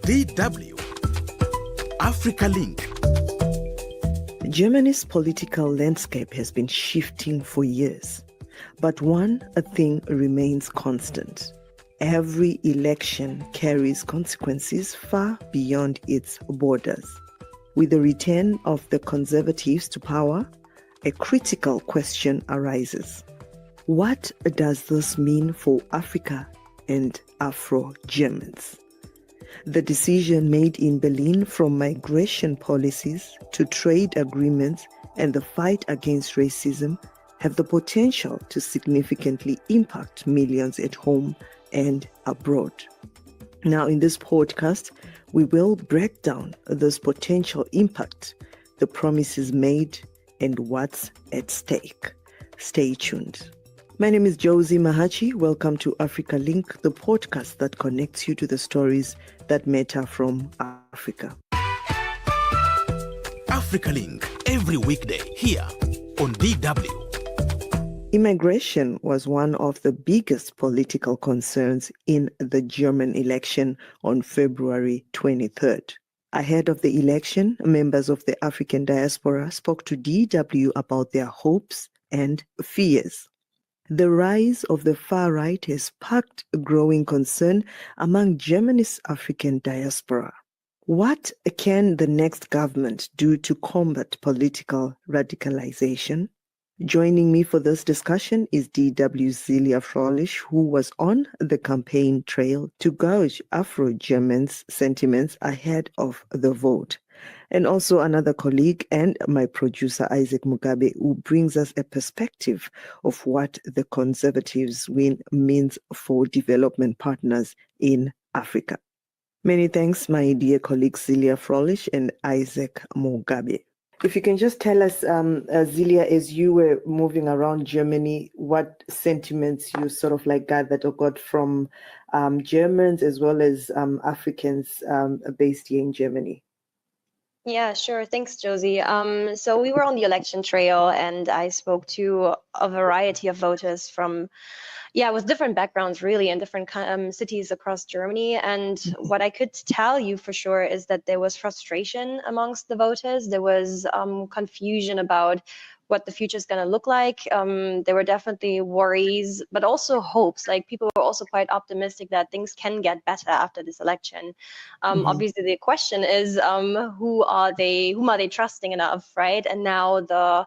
DW Africa Link. Germany's political landscape has been shifting for years, but one thing remains constant. Every election carries consequences far beyond its borders. With the return of the conservatives to power, a critical question arises. What does this mean for Africa and Afro-Germans? The decision made in Berlin, from migration policies to trade agreements and the fight against racism, have the potential to significantly impact millions at home and abroad. Now, in this podcast, we will break down this potential impact, the promises made, and what's at stake. Stay tuned. My name is Josey Mahachi. Welcome to Africa Link, the podcast that connects you to the stories that matter from Africa. Africa Link, every weekday here on DW. Immigration was one of the biggest political concerns in the German election on February 23rd. Ahead of the election, members of the African diaspora spoke to DW about their hopes and fears. The rise of the far right has sparked growing concern among Germany's African diaspora. What can the next government do to combat political radicalization? Joining me for this discussion is DW's Silja Fröhlich, who was on the campaign trail to gauge Afro-Germans' sentiments ahead of the vote. And also another colleague and my producer, Isaac Mugabi, who brings us a perspective of what the Conservatives' win means for development partners in Africa. Many thanks, my dear colleagues Silja Fröhlich and Isaac Mugabi. If you can just tell us, Silja, as you were moving around Germany, what sentiments you sort of like gathered or got from Germans as well as Africans based here in Germany? Yeah, sure. Thanks, Josey. So we were on the election trail and I spoke to a variety of voters from, with different backgrounds really in different cities across Germany. And what I could tell you for sure is that there was frustration amongst the voters. There was confusion about what the future is going to look like. There were definitely worries, but also hopes. Like people were also quite optimistic that things can get better after this election. Obviously, the question is, whom are they trusting enough, right? And now the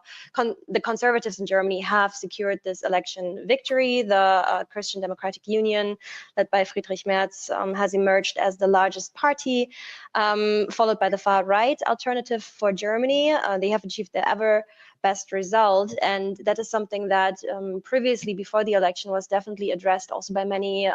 conservatives in Germany have secured this election victory. The Christian Democratic Union, led by Friedrich Merz, has emerged as the largest party, followed by the far right Alternative for Germany. They have achieved their ever best result, and that is something that previously, before the election, was definitely addressed also by many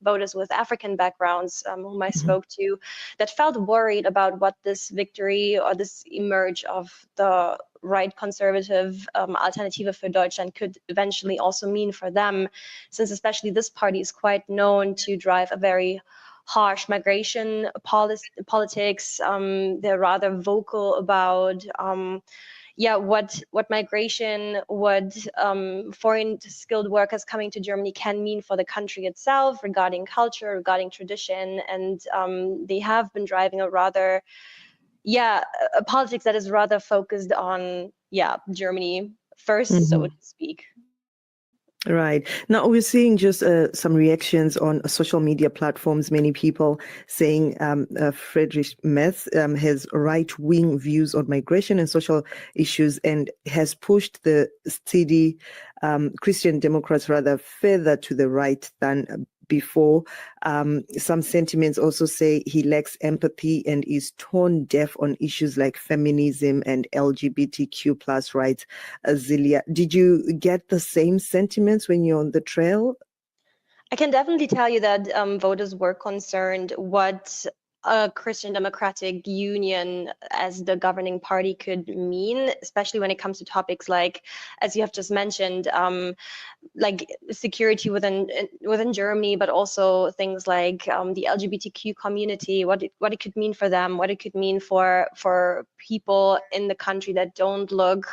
voters with African backgrounds whom I spoke to, that felt worried about what this victory or this emerge of the right conservative Alternative für Deutschland could eventually also mean for them, since especially this party is quite known to drive a very harsh migration politics. They're rather vocal about what migration, what foreign skilled workers coming to Germany can mean for the country itself, regarding culture, regarding tradition, and they have been driving a rather, a politics that is rather focused on, Germany first, so to speak. Right. Now we're seeing just some reactions on social media platforms. Many people saying Friedrich Merz has right-wing views on migration and social issues and has pushed the CDU, Christian Democrats rather, further to the right than before. Some sentiments also say he lacks empathy and is tone deaf on issues like feminism and LGBTQ plus rights. Silja, did you get the same sentiments when you're on the trail? I can definitely tell you that voters were concerned what a Christian Democratic Union as the governing party could mean, especially when it comes to topics like, as you have just mentioned, like security within Germany, but also things like the LGBTQ community, what it could mean for them, what it could mean for people in the country that don't look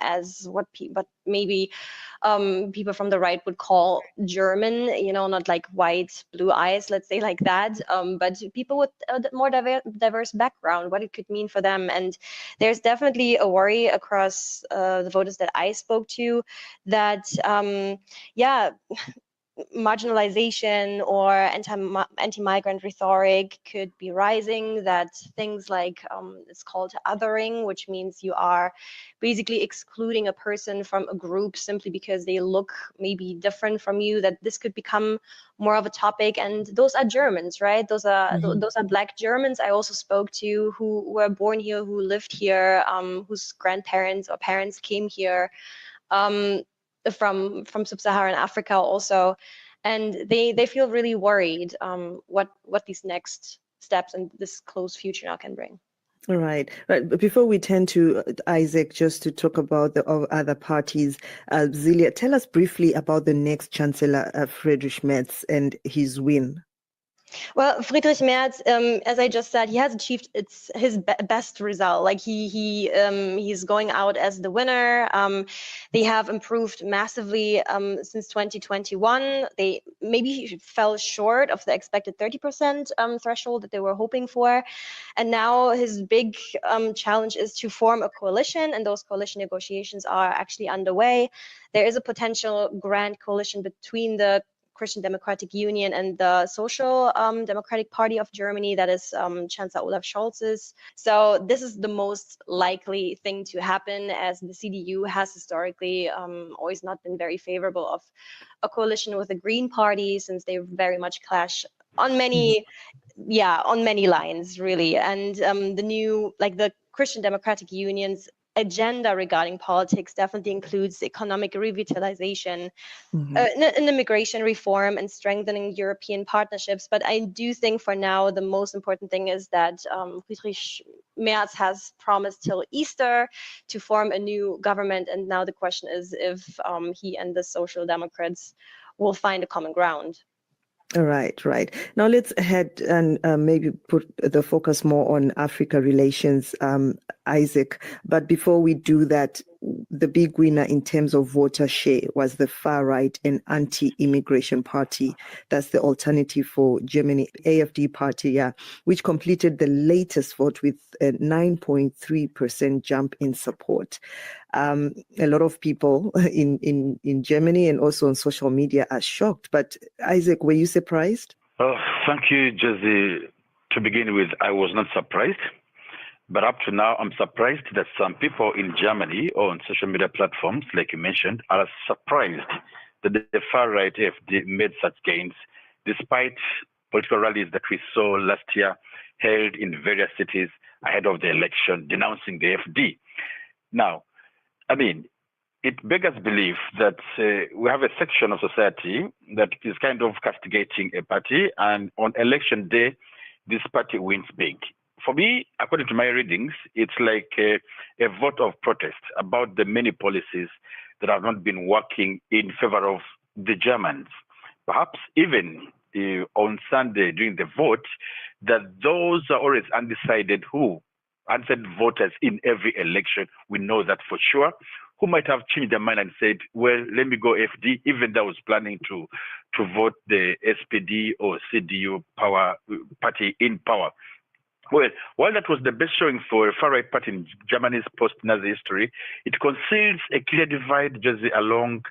as what maybe people from the right would call German, not like white, blue eyes, let's say like that, but people with a more diverse background, what it could mean for them. And there's definitely a worry across the voters that I spoke to that, marginalization or anti-migrant rhetoric could be rising, that things like it's called othering, which means you are basically excluding a person from a group simply because they look maybe different from you, that this could become more of a topic. And those are Germans, right? Those are Black Germans I also spoke to, who were born here, who lived here, whose grandparents or parents came here from sub-Saharan Africa also, and they feel really worried what these next steps and this close future now can bring. All right. Right. But before we turn to Isaac, just to talk about the other parties, Silja, tell us briefly about the next Chancellor, Friedrich Merz, and his win. Well, Friedrich Merz, as I just said, he has achieved his best result. Like he's going out as the winner. They have improved massively since 2021. They maybe fell short of the expected 30% threshold that they were hoping for, and now his big challenge is to form a coalition, and those coalition negotiations are actually underway. There is a potential grand coalition between the Christian Democratic Union and the Social Democratic Party of Germany, that is Chancellor Olaf Scholz's. So this is the most likely thing to happen, as the CDU has historically always not been very favorable of a coalition with the Green Party, since they very much clash on many, on many lines, really. And the Christian Democratic Union's agenda regarding politics definitely includes economic revitalization, an immigration reform, and strengthening European partnerships. But I do think for now the most important thing is that Friedrich Merz has promised till Easter to form a new government, and now the question is if he and the Social Democrats will find a common ground. Right. Now let's head and maybe put the focus more on Africa relations, Isaac. But before we do that, the big winner in terms of voter share was the far-right and anti-immigration party. That's the Alternative for Germany, AfD party, which completed the latest vote with a 9.3% jump in support. A lot of people in Germany and also on social media are shocked. But Isaac, were you surprised? Oh, thank you, Josey. To begin with, I was not surprised. But up to now, I'm surprised that some people in Germany or on social media platforms, like you mentioned, are surprised that the far-right AfD made such gains, despite political rallies that we saw last year held in various cities ahead of the election denouncing the AfD. Now, I mean, it beggars belief that we have a section of society that is kind of castigating a party, and on election day, this party wins big. For me, according to my readings, it's like a vote of protest about the many policies that have not been working in favor of the Germans. Perhaps even on Sunday during the vote, that those are always undecided voters in every election, we know that for sure, who might have changed their mind and said, well, let me go FD, even though I was planning to vote the SPD or CDU party in power. Well, while that was the best showing for a far-right party in Germany's post-Nazi history, it conceals a clear divide, Josey, along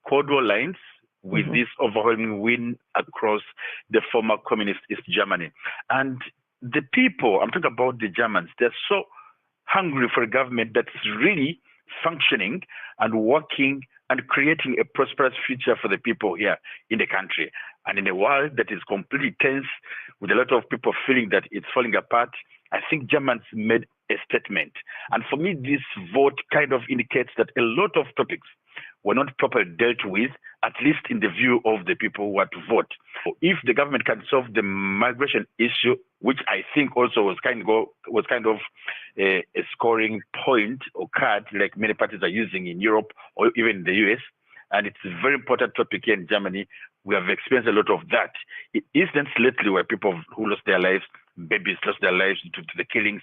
Cold War lines with this overwhelming win across the former communist East Germany. And the people, I'm talking about the Germans, they're so hungry for a government that's really functioning and working and creating a prosperous future for the people here in the country. And in a world that is completely tense, with a lot of people feeling that it's falling apart, I think Germans made a statement. And for me, this vote kind of indicates that a lot of topics were not properly dealt with, at least in the view of the people who had to vote. If the government can solve the migration issue, which I think also was kind of a scoring point or card, like many parties are using in Europe or even in the US, and it's a very important topic here in Germany. We have experienced a lot of that. Incidents lately where people who lost their lives babies lost their lives due to the killings.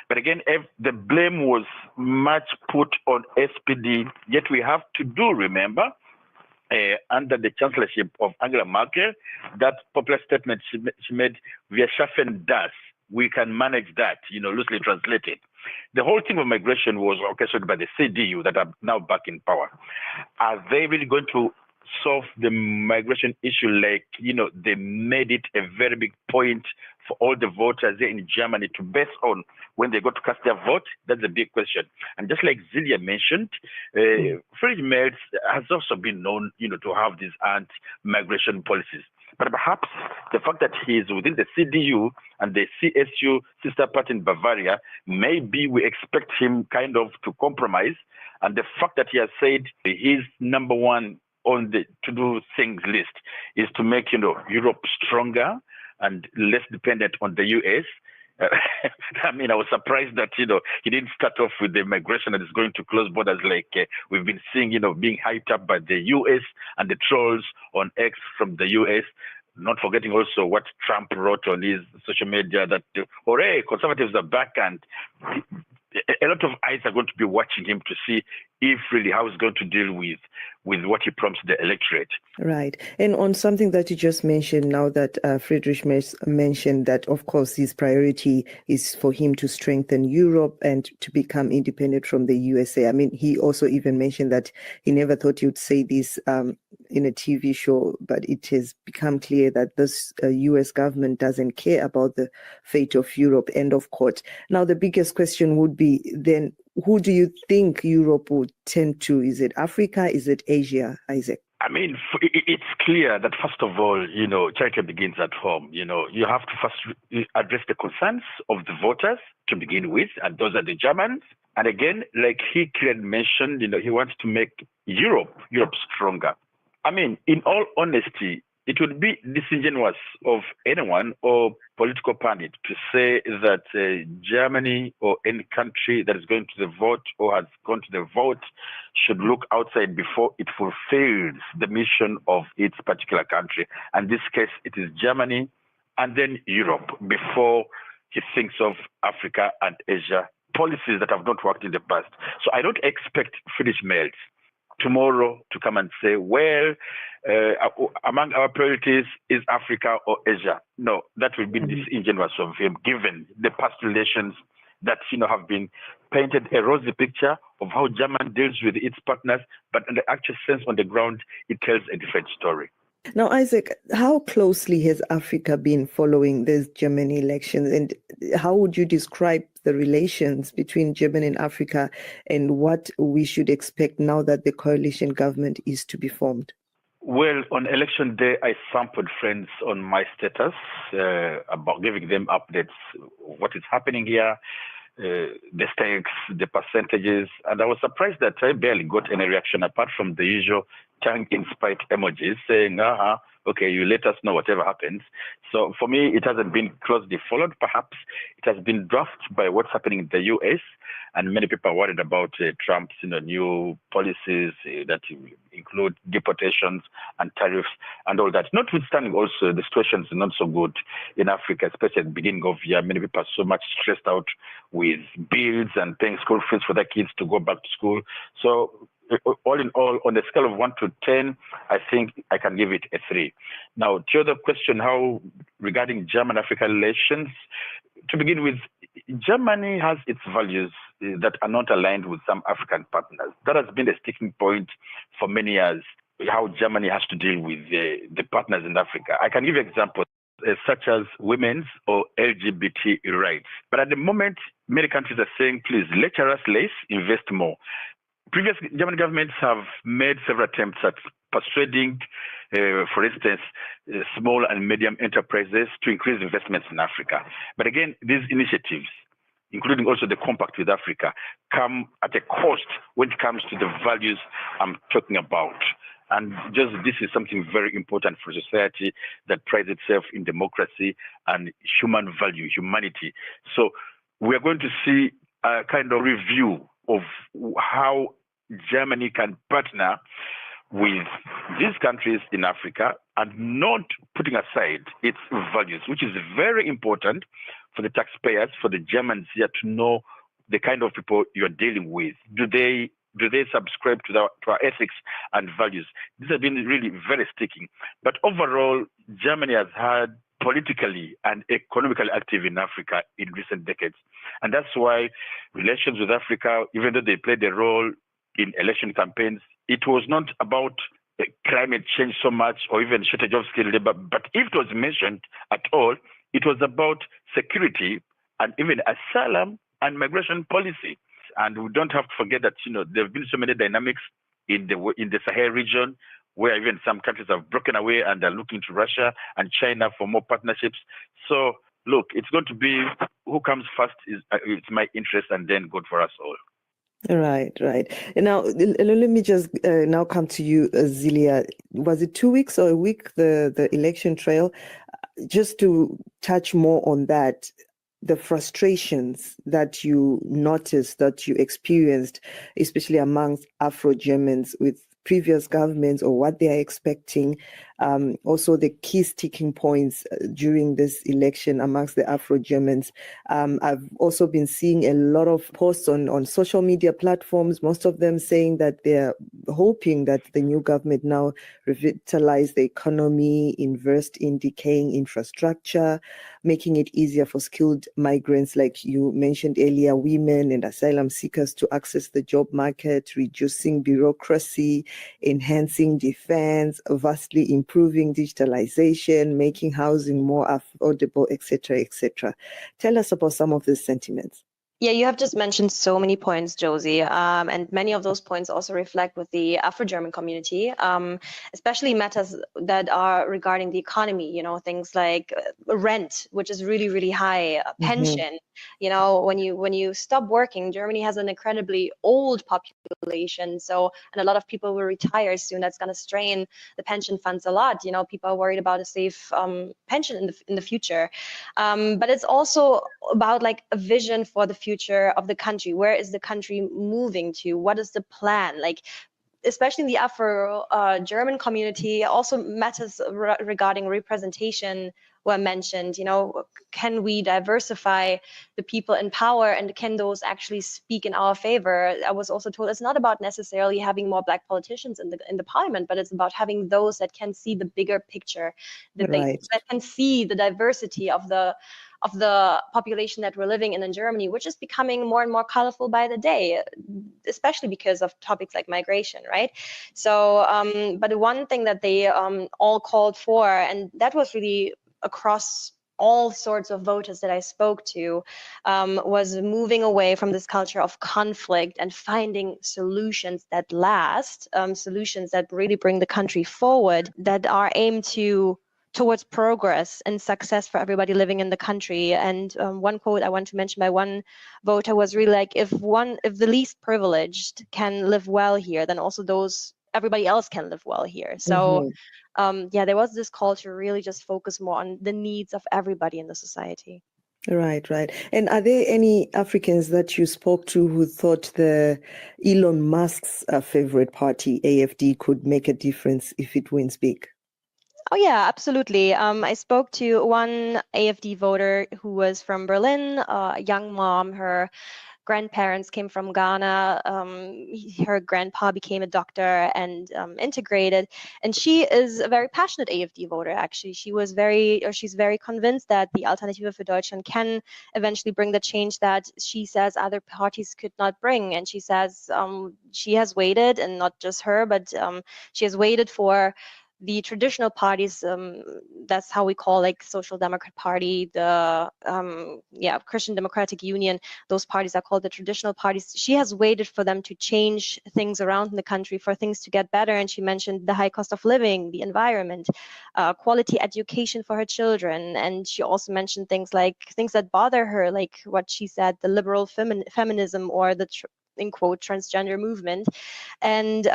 But again, the blame was much put on SPD, yet we have to remember, under the chancellorship of Angela Merkel, that popular statement she made, "Wir schaffen das." We can manage that, loosely translated. The whole thing of migration was orchestrated by the CDU that are now back in power. Are they really going to solve the migration issue like, they made it a very big point for all the voters here in Germany to base on when they go to cast their vote? That's a big question. And just like Silja mentioned, Fröhlich has also been known, to have these anti-migration policies. But perhaps the fact that he is within the CDU and the CSU sister party in Bavaria, maybe we expect him kind of to compromise. And the fact that he has said his number one on the to-do things list is to make, Europe stronger and less dependent on the US. I was surprised that, he didn't start off with the migration that is going to close borders like we've been seeing, being hyped up by the US and the trolls on X from the US. Not forgetting also what Trump wrote on his social media that, hooray, conservatives are back, and a lot of eyes are going to be watching him to see if really how he's going to deal with what he promised the electorate. Right. And on something that you just mentioned now that Friedrich mentioned that, of course, his priority is for him to strengthen Europe and to become independent from the USA. He also even mentioned that he never thought he would say this in a TV show, but it has become clear that this US government doesn't care about the fate of Europe, end of quote. Now, the biggest question would be then, who do you think Europe would tend to? Is it Africa? Is it Asia, Isaac? It's clear that, first of all, charity begins at home. You have to first address the concerns of the voters to begin with, and those are the Germans. And again, like he clearly mentioned, he wants to make Europe stronger. In all honesty, it would be disingenuous of anyone or political pundit to say that Germany or any country that is going to the vote or has gone to the vote should look outside before it fulfills the mission of its particular country. And in this case, it is Germany and then Europe before he thinks of Africa and Asia, policies that have not worked in the past. So I don't expect Friedrich tomorrow to come and say, well, among our priorities is Africa or Asia. No, that will be disingenuous of him, given the past relations that have been painted a rosy picture of how Germany deals with its partners, but in the actual sense on the ground, it tells a different story. Now, Isaac, how closely has Africa been following these German elections, and how would you describe the relations between Germany and Africa and what we should expect now that the coalition government is to be formed? Well, on election day, I sampled friends on my status about giving them updates, what is happening here, the stakes, the percentages, and I was surprised that I barely got any reaction apart from the usual tongue-in-spite emojis saying, okay, you let us know whatever happens. So for me, it hasn't been closely followed. Perhaps it has been dwarfed by what's happening in the US, and many people are worried about Trump's new policies that include deportations and tariffs and all that. Notwithstanding also the situation is not so good in Africa, especially at the beginning of the year. Many people are so much stressed out with bills and paying school fees for their kids to go back to school. So all in all, on a scale of 1 to 10, I think I can give it a 3. Now, to your other question, how regarding German-Africa relations, to begin with, Germany has its values that are not aligned with some African partners. That has been a sticking point for many years, how Germany has to deal with the partners in Africa. I can give you examples such as women's or LGBT rights. But at the moment, many countries are saying, please, lecture us less, invest more. Previous German governments have made several attempts at persuading, for instance, small and medium enterprises to increase investments in Africa. But again, these initiatives, including also the compact with Africa, come at a cost when it comes to the values I'm talking about. And just this is something very important for society that prides itself in democracy and human value, humanity. So we are going to see a kind of review of how Germany can partner with these countries in Africa and not putting aside its values, which is very important for the taxpayers, for the Germans here to know the kind of people you're dealing with. Do they subscribe to our ethics and values? These have been really very sticking. But overall, Germany has had politically and economically active in Africa in recent decades. And that's why relations with Africa, even though they played a role in election campaigns, it was not about climate change so much or even shortage of skilled labor. But if it was mentioned at all, it was about security and even asylum and migration policy. And we don't have to forget that, there have been so many dynamics in the Sahel region, where even some countries have broken away and are looking to Russia and China for more partnerships. So, look, it's going to be who comes first it's my interest, and then good for us all. Right. And now, let me just now come to you, Silja. Was it 2 weeks or a week, the election trail? Just to touch more on that, the frustrations that you noticed, that you experienced, especially amongst Afro-Germans with previous governments or what they are expecting. Also the key sticking points during this election amongst the Afro-Germans. I've also been seeing a lot of posts on social media platforms, most of them saying that they're hoping that the new government now revitalize the economy, invest in decaying infrastructure, making it easier for skilled migrants, like you mentioned earlier, women and asylum seekers to access the job market, reducing bureaucracy, enhancing defense, vastly improving digitalization, making housing more affordable, etc., etc. Tell us about some of these sentiments. Yeah, you have just mentioned so many points, Josey, and many of those points also reflect with the Afro-German community, especially matters that are regarding the economy, things like rent, which is really, really high, pension. When you stop working, Germany has an incredibly old population, and a lot of people will retire soon. That's going to strain the pension funds a lot. People are worried about a safe pension in the future, but it's also about like a vision for the future of the country. Where is the country moving to? What is the plan? Like, especially in the Afro-German community, also matters regarding representation were mentioned. Can we diversify the people in power, and can those actually speak in our favor? I was also told it's not about necessarily having more Black politicians in the parliament, but it's about having those that can see the bigger picture, that can see the diversity of the population that we're living in Germany, which is becoming more and more colorful by the day, especially because of topics like migration, right? So, but one thing that they all called for, and that was really across all sorts of voters that I spoke to, was moving away from this culture of conflict and finding solutions that last, solutions that really bring the country forward, that are aimed towards progress and success for everybody living in the country. And one quote I want to mention by one voter was really like, if the least privileged can live well here, then also everybody else can live well here. So there was this call to really just focus more on the needs of everybody in the society. Right. And are there any Africans that you spoke to who thought the Elon Musk's favorite party, AFD, could make a difference if it wins big? Oh, yeah, absolutely. I spoke to one AFD voter who was from Berlin, a young mom. Her grandparents came from Ghana. Her grandpa became a doctor and integrated. And she is a very passionate AFD voter, actually. She's very convinced that the Alternative für Deutschland can eventually bring the change that she says other parties could not bring. And she says she has waited, and not just her, but she has waited for the traditional parties, that's how we call like Social Democrat Party, the Christian Democratic Union, those parties are called the traditional parties. She has waited for them to change things around in the country, for things to get better. And she mentioned the high cost of living, the environment, quality education for her children. And she also mentioned things that bother her, like what she said, the liberal feminism, or the in quote, transgender movement. And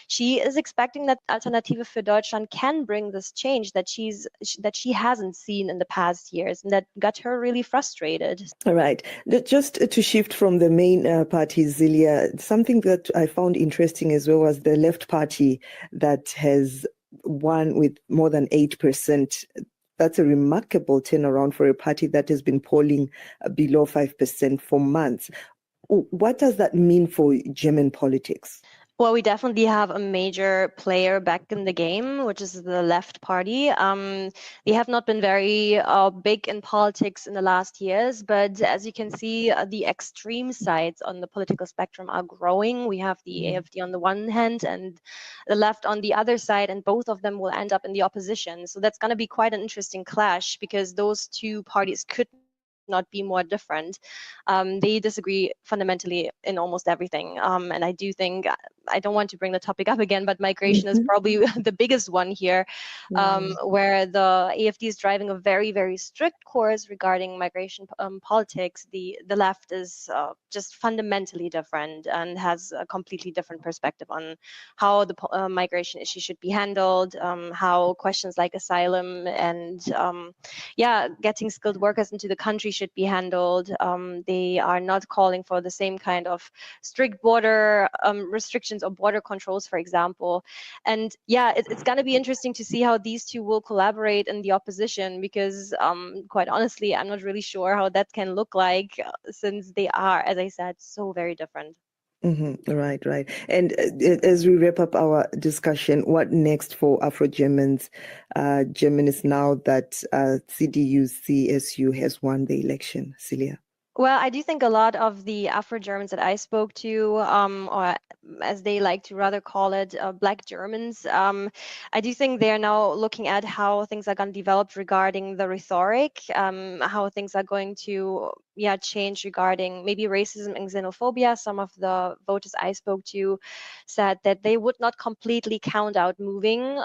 she is expecting that Alternative für Deutschland can bring this change that she hasn't seen in the past years, and that got her really frustrated. All right. Just to shift from the main party, Silja, something that I found interesting as well was the Left Party that has won with more than 8%. That's a remarkable turnaround for a party that has been polling below 5% for months. What does that mean for German politics? Well, we definitely have a major player back in the game, which is the Left Party. They have not been very big in politics in the last years, but as you can see, the extreme sides on the political spectrum are growing. We have the AfD on the one hand and the left on the other side, and both of them will end up in the opposition. So that's going to be quite an interesting clash, because those two parties could not be more different. They disagree fundamentally in almost everything. And I do think, I don't want to bring the topic up again, but migration is probably the biggest one here, where the AfD is driving a very, very strict course regarding migration politics. The left is just fundamentally different and has a completely different perspective on how the migration issue should be handled, how questions like asylum and getting skilled workers into the country should be handled. They are not calling for the same kind of strict border restrictions or border controls, for example. And it's going to be interesting to see how these two will collaborate in the opposition, because quite honestly, I'm not really sure how that can look like, since they are, as I said, so very different. Right. And as we wrap up our discussion, what next for Afro-Germans, Germans now that CDU, CSU has won the election? Silja? Well, I do think a lot of the Afro-Germans that I spoke to, or as they like to rather call it, Black Germans, I do think they're now looking at how things are going to develop regarding the rhetoric, how things are going to change regarding maybe racism and xenophobia. Some of the voters I spoke to said that they would not completely count out moving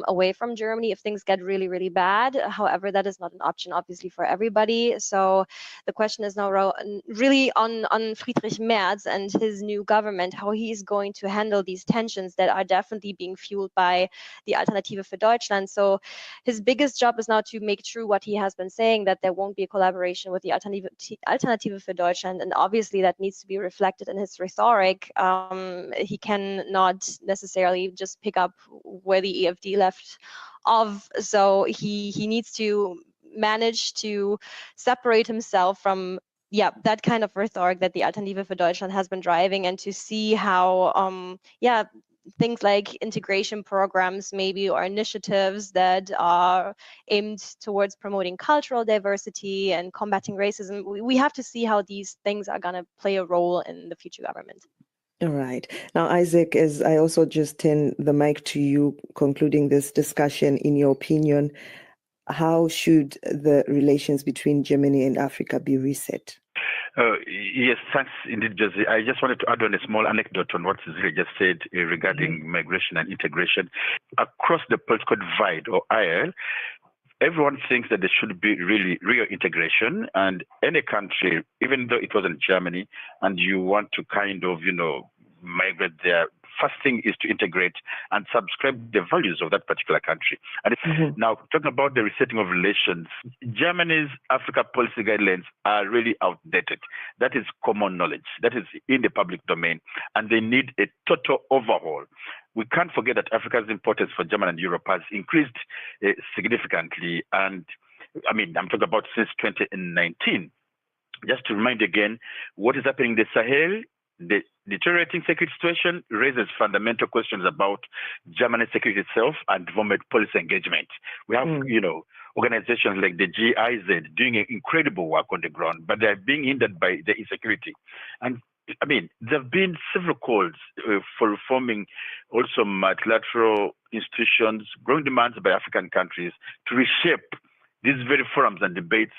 away from Germany if things get really, really bad. However, that is not an option, obviously, for everybody. So the question is now really on Friedrich Merz and his new government, how he is going to handle these tensions that are definitely being fueled by the Alternative für Deutschland. So his biggest job is now to make true what he has been saying, that there won't be a collaboration with the Alternative für Deutschland, and obviously that needs to be reflected in his rhetoric. He cannot necessarily just pick up where the AfD left off, so he needs to manage to separate himself from that kind of rhetoric that the Alternative für Deutschland has been driving, and to see how things like integration programs maybe, or initiatives that are aimed towards promoting cultural diversity and combating racism. We have to see how these things are going to play a role in the future government. All right. Now, Isaac, as I also just turn the mic to you, concluding this discussion, in your opinion, how should the relations between Germany and Africa be reset? Yes, thanks indeed, Josey. I just wanted to add on a small anecdote on what Silja just said regarding migration and integration. Across the political divide or aisle, everyone thinks that there should be really real integration, and any country, even though it wasn't Germany, and you want to kind of, migrate there, first thing is to integrate and subscribe the values of that particular country. And now, talking about the resetting of relations, Germany's Africa policy guidelines are really outdated. That is common knowledge. That is in the public domain, and they need a total overhaul. We can't forget that Africa's importance for Germany and Europe has increased significantly. And I'm talking about since 2019. Just to remind again, what is happening in the Sahel, the deteriorating security situation raises fundamental questions about Germany's security itself and development policy engagement. We have, organizations like the GIZ doing incredible work on the ground, but they're being hindered by the insecurity. And there have been several calls for reforming also multilateral institutions, growing demands by African countries to reshape these very forums and debates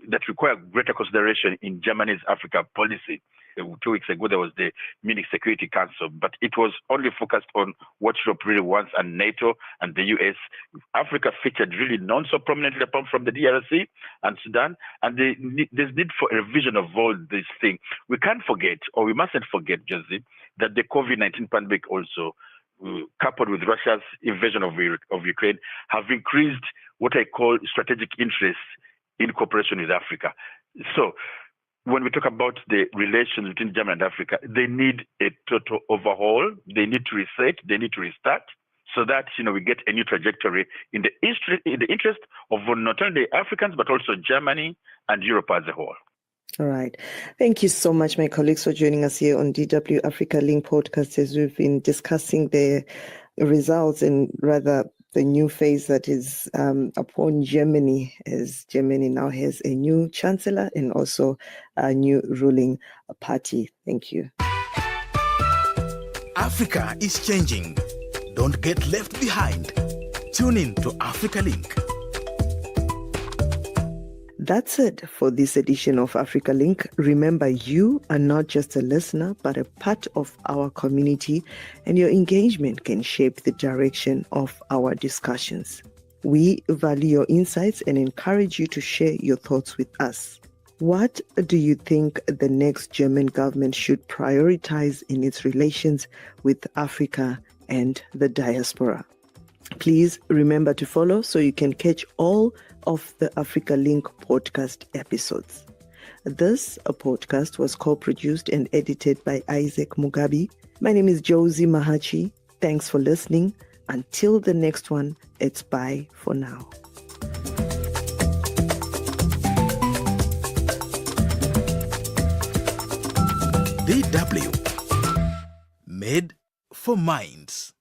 that require greater consideration in Germany's Africa policy. 2 weeks ago, there was the Munich Security Council, but it was only focused on what Europe really wants and NATO and the US. Africa featured really not so prominently apart from the DRC and Sudan, and there's need for a revision of all these things. We can't forget, or we mustn't forget, Josey, that the COVID-19 pandemic also, coupled with Russia's invasion of Ukraine, have increased what I call strategic interests in cooperation with Africa. So when we talk about the relations between Germany and Africa, they need a total overhaul. They need to reset. They need to restart so that we get a new trajectory in the interest of not only Africans but also Germany and Europe as a whole. All right. Thank you so much, my colleagues, for joining us here on DW Africa Link podcast as we've been discussing the results and rather the new phase that is upon Germany, as Germany now has a new chancellor and also a new ruling party. Thank you. Africa is changing. Don't get left behind. Tune in to Africa Link. That's it for this edition of Africa Link. Remember, you are not just a listener, but a part of our community, and your engagement can shape the direction of our discussions. We value your insights and encourage you to share your thoughts with us. What do you think the next German government should prioritize in its relations with Africa and the diaspora? Please remember to follow so you can catch all of the Africa Link podcast episodes. This podcast was co-produced and edited by Isaac Mugabi. My name is Josey Mahachi. Thanks for listening. Until the next one, it's bye for now. DW. Made for Minds.